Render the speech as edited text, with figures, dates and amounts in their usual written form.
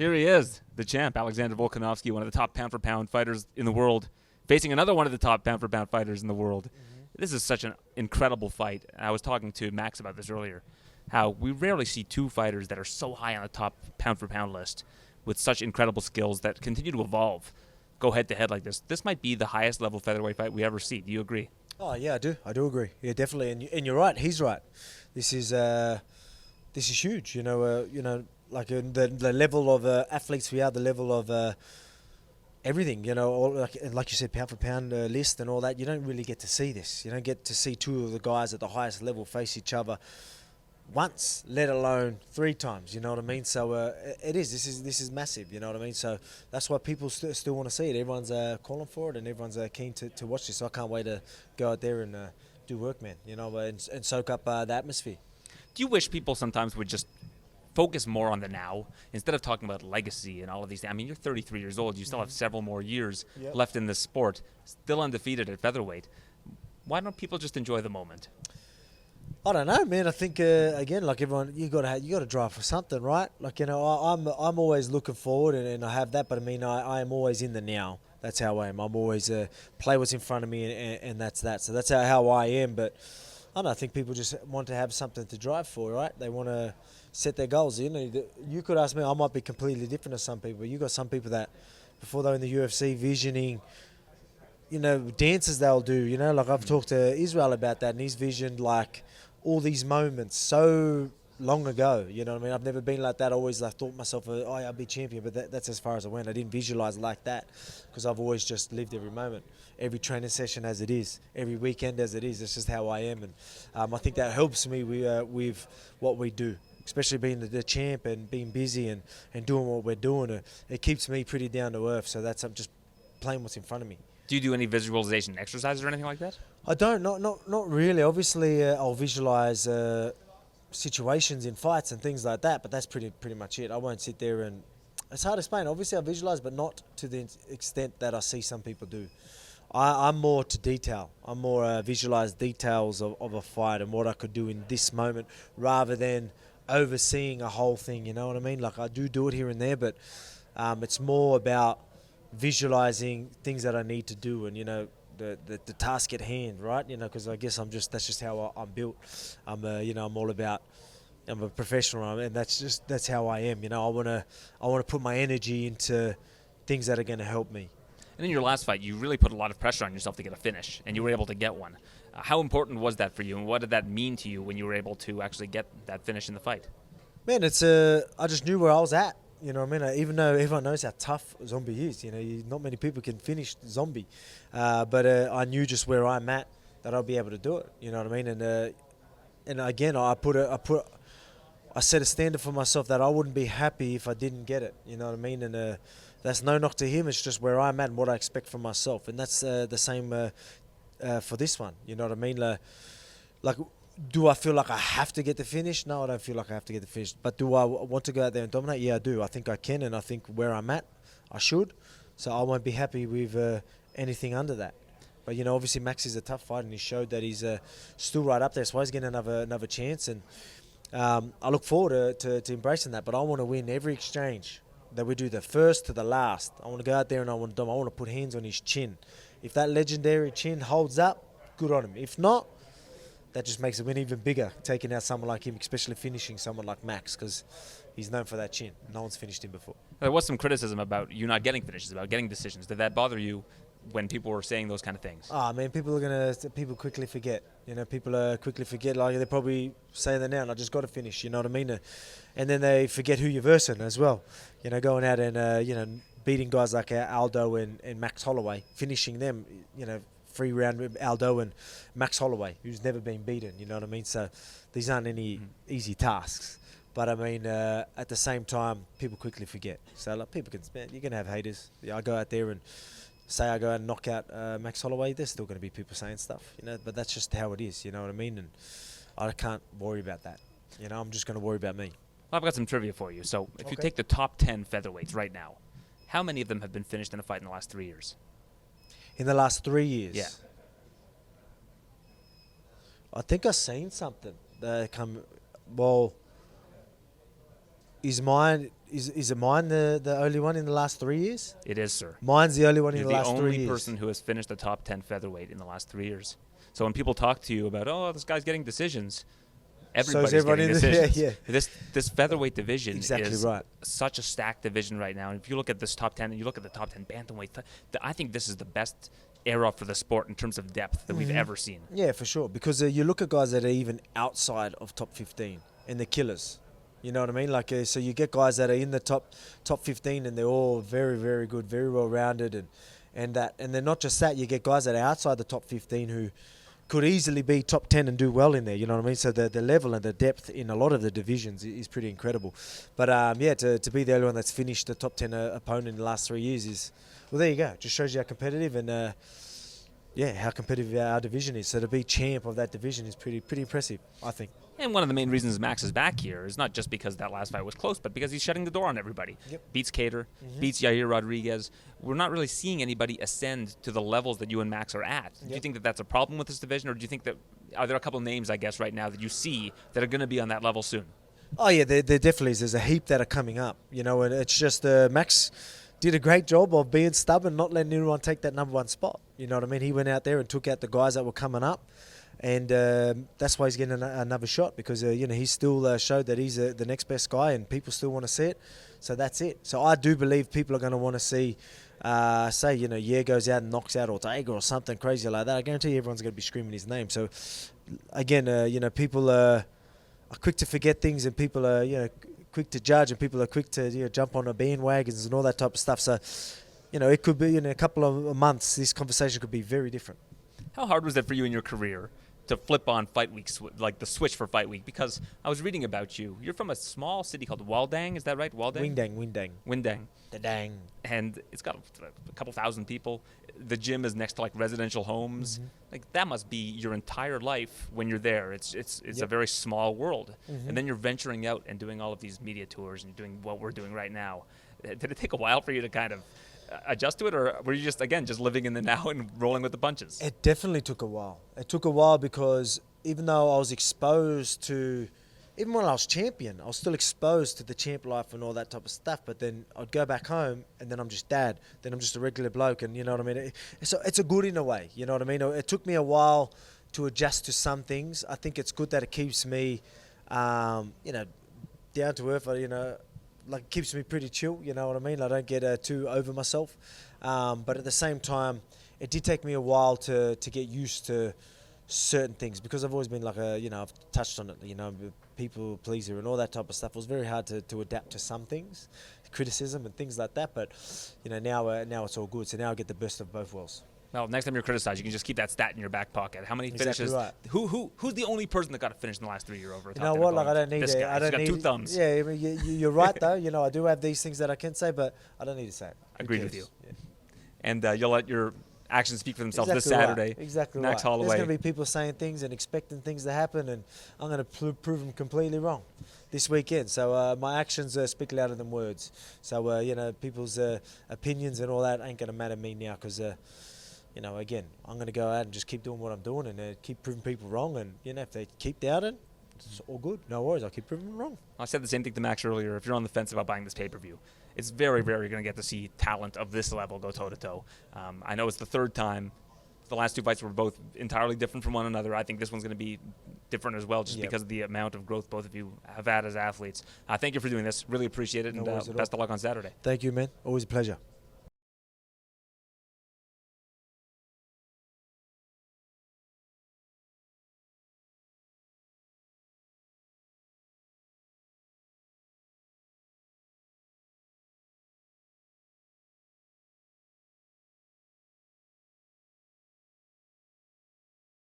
Here he is, the champ, Alexander Volkanovski, one of the top pound-for-pound fighters in the world, facing another one of the top pound-for-pound fighters in the world. This is such an incredible fight. I was talking to Max about this earlier, how we rarely see two fighters that are so high on the top pound-for-pound list with such incredible skills that continue to evolve, go head-to-head like this. This might be the highest-level featherweight fight we ever see. Do you agree? Oh yeah, I do. I do agree. Yeah, definitely. And you're right. He's right. This is huge. Like the level of athletes we are, the level of everything. Like you said, pound for pound list and all that. You don't really get to see this. You don't get to see two of the guys at the highest level face each other once, let alone 3 times. You know what I mean? So this is massive. You know what I mean? So that's why people still want to see it. Everyone's calling for it, and everyone's keen to watch this. So I can't wait to go out there and do work, man. And soak up the atmosphere. Do you wish people sometimes would just focus more on the now instead of talking about legacy and all of these things? I mean, you're 33 years old. You still have several more years left in this sport, still undefeated at featherweight. Why don't people just enjoy the moment? I don't know, man. I think again, like everyone, you got to drive for something, right? Like I'm always looking forward, and I have that. But I mean, I am always in the now. That's how I am. I'm always play what's in front of me, and that's that. So that's how I am. But I don't know. I think people just want to have something to drive for, right? They want to set their goals. You could ask me. I might be completely different to some people. You got some people that before they're in the UFC visioning, dances they'll do. Like I've talked to Israel about that, and he's visioned like all these moments so long ago. You know what I mean? I've never been like that. I always thought myself, I'll be champion, but that's as far as I went. I didn't visualize like that because I've always just lived every moment, every training session as it is, every weekend as it is. That's just how I am, and I think that helps me with what we do, especially being the champ and being busy and doing what we're doing. It keeps me pretty down to earth, so I'm just playing what's in front of me. Do you do any visualization exercises or anything like that? I don't, not really. Obviously, I'll visualize situations in fights and things like that, but that's pretty much it. I won't sit there and... It's hard to explain. Obviously, I visualize, but not to the extent that I see some people do. I'm more to detail. I'm more visualize details of a fight and what I could do in this moment rather than overseeing a whole thing, you know what I mean? Like, I do it here and there, but it's more about visualizing things that I need to do and, the task at hand, right? Because I guess that's just how I'm built. I'm a professional, and that's how I am. I want to put my energy into things that are going to help me. And in your last fight, you really put a lot of pressure on yourself to get a finish, and you were able to get one. How important was that for you, and what did that mean to you when you were able to actually get that finish in the fight? Man, I just knew where I was at. You know what I mean? Even though everyone knows how tough Zombie is, not many people can finish Zombie. But I knew just where I'm at that I'll be able to do it. You know what I mean? And again, I set a standard for myself that I wouldn't be happy if I didn't get it. You know what I mean? And that's no knock to him. It's just where I'm at and what I expect from myself. And that's the same for this one. You know what I mean? Like, do I feel like I have to get the finish? No, I don't feel like I have to get the finish. But do I want to go out there and dominate? Yeah, I do. I think I can, and I think where I'm at, I should. So I won't be happy with anything under that. But, obviously Max is a tough fighter, and he showed that he's still right up there. So he's getting another chance, and I look forward to embracing that. But I want to win every exchange that we do, the first to the last. I want to go out there and I want to put hands on his chin. If that legendary chin holds up, good on him. If not, that just makes it win even bigger, taking out someone like him, especially finishing someone like Max, because he's known for that chin. No one's finished him before. There was some criticism about you not getting finishes, about getting decisions. Did that bother you when people were saying those kind of things? Man, people quickly forget. People quickly forget. Like, they probably say that now, and I just got to finish. You know what I mean? And then they forget who you're versing as well. Going out and beating guys like Aldo and Max Holloway, finishing them. 3-round with Aldo and Max Holloway, who's never been beaten. You know what I mean? So these aren't any easy tasks. But I mean, at the same time, people quickly forget. So people you're gonna have haters. I go out there and say I go out and knock out Max Holloway. There's still gonna be people saying stuff, But that's just how it is. You know what I mean? And I can't worry about that. I'm just gonna worry about me. Well, I've got some trivia for you. So if you take the top 10 featherweights right now, how many of them have been finished in a fight in the last 3 years? In the last 3 years? Yeah. I think I've seen something that come... Well, is Is it mine the only one in the last 3 years? It is, sir. Mine's the only one You're in the last 3 years. the only person who has finished the top 10 featherweight in the last 3 years. So when people talk to you about, oh, this guy's getting decisions, everybody's getting decisions. Yeah. This featherweight division is right. such a stacked division right now. And if you look at this top 10 and you look at the top 10 bantamweight, I think this is the best era for the sport in terms of depth that we've ever seen. Yeah, for sure. Because you look at guys that are even outside of top 15 and they're killers. You know what I mean? Like, so you get guys that are in the top 15 and they're all very, very good, very well rounded, and they're not just that. You get guys that are outside the top 15 who could easily be top 10 and do well in there. You know what I mean? So the level and the depth in a lot of the divisions is pretty incredible. But to be the only one that's finished the top 10 opponent in the last 3 years is, well, there you go. Just shows you how competitive and how competitive our division is. So to be champ of that division is pretty impressive, I think. And one of the main reasons Max is back here is not just because that last fight was close, but because he's shutting the door on everybody. Yep. Beats Cater, beats Yair Rodriguez. We're not really seeing anybody ascend to the levels that you and Max are at. Yep. Do you think that that's a problem with this division, or do you think that are there a couple of names, I guess, right now that you see that are going to be on that level soon? Oh, yeah, there definitely is. There's a heap that are coming up, you know, and it's just Max did a great job of being stubborn, not letting anyone take that number one spot. You know what I mean? He went out there and took out the guys that were coming up. And that's why he's getting another shot because, he still showed that he's the next best guy and people still want to see it. So that's it. So I do believe people are going to want to see, Yair goes out and knocks out Ortega or something crazy like that. I guarantee you everyone's going to be screaming his name. So, again, people are quick to forget things and people are, quick to judge and people are quick to jump on the bandwagons and all that type of stuff. So, it could be in a couple of months, this conversation could be very different. How hard was that for you in your career to flip on fight week, like the switch for fight week? Because I was reading about you. You're from a small city called Waldang, is that right? Waldang? Windang. The dang. And it's got a couple thousand people. The gym is next to like residential homes. Like that must be your entire life when you're there. It's a very small world. And then you're venturing out and doing all of these media tours and doing what we're doing right now. Did it take a while for you to kind of adjust to it, or were you just living in the now and rolling with the punches? It definitely took a while. It took a while because even though I was exposed to, even when I was champion, I was still exposed to the champ life and all that type of stuff. But then I'd go back home and then I'm just dad. Then I'm just a regular bloke, and you know what I mean? It's a good in a way, you know what I mean? It took me a while to adjust to some things. I think it's good that it keeps me, down to earth, like it keeps me pretty chill, you know what I mean? I don't get too over myself. But at the same time, it did take me a while to get used to certain things because I've always been like I've touched on it, people pleaser and all that type of stuff. It was very hard to adapt to some things, criticism and things like that. But, now it's all good. So now I get the best of both worlds. Well, next time you're criticized, you can just keep that stat in your back pocket. How many finishes? Exactly right. Who's the only person that got a finish in the last 3 years over? You know what? Like I don't need this guy. I don't He's got need 2 thumbs. Yeah, I mean, you're right though. I do have these things that I can say, but I don't need to say it. Agreed with you. Yeah. And you'll let your actions speak for themselves Exactly this Saturday. Right. Exactly Max right. Holloway. There's going to be people saying things and expecting things to happen, and I'm going to prove them completely wrong this weekend. So my actions speak louder than words. So people's opinions and all that ain't going to matter to me now because. Again, I'm going to go out and just keep doing what I'm doing and keep proving people wrong. And, if they keep doubting, it's all good. No worries. I'll keep proving them wrong. I said the same thing to Max earlier. If you're on the fence about buying this pay-per-view, it's very rare you're going to get to see talent of this level go toe-to-toe. I know it's the third time. The last 2 fights were both entirely different from one another. I think this one's going to be different as well just because of the amount of growth both of you have had as athletes. Thank you for doing this. Really appreciate it. No and worries at best all. of luck on Saturday. Thank you, man. Always a pleasure.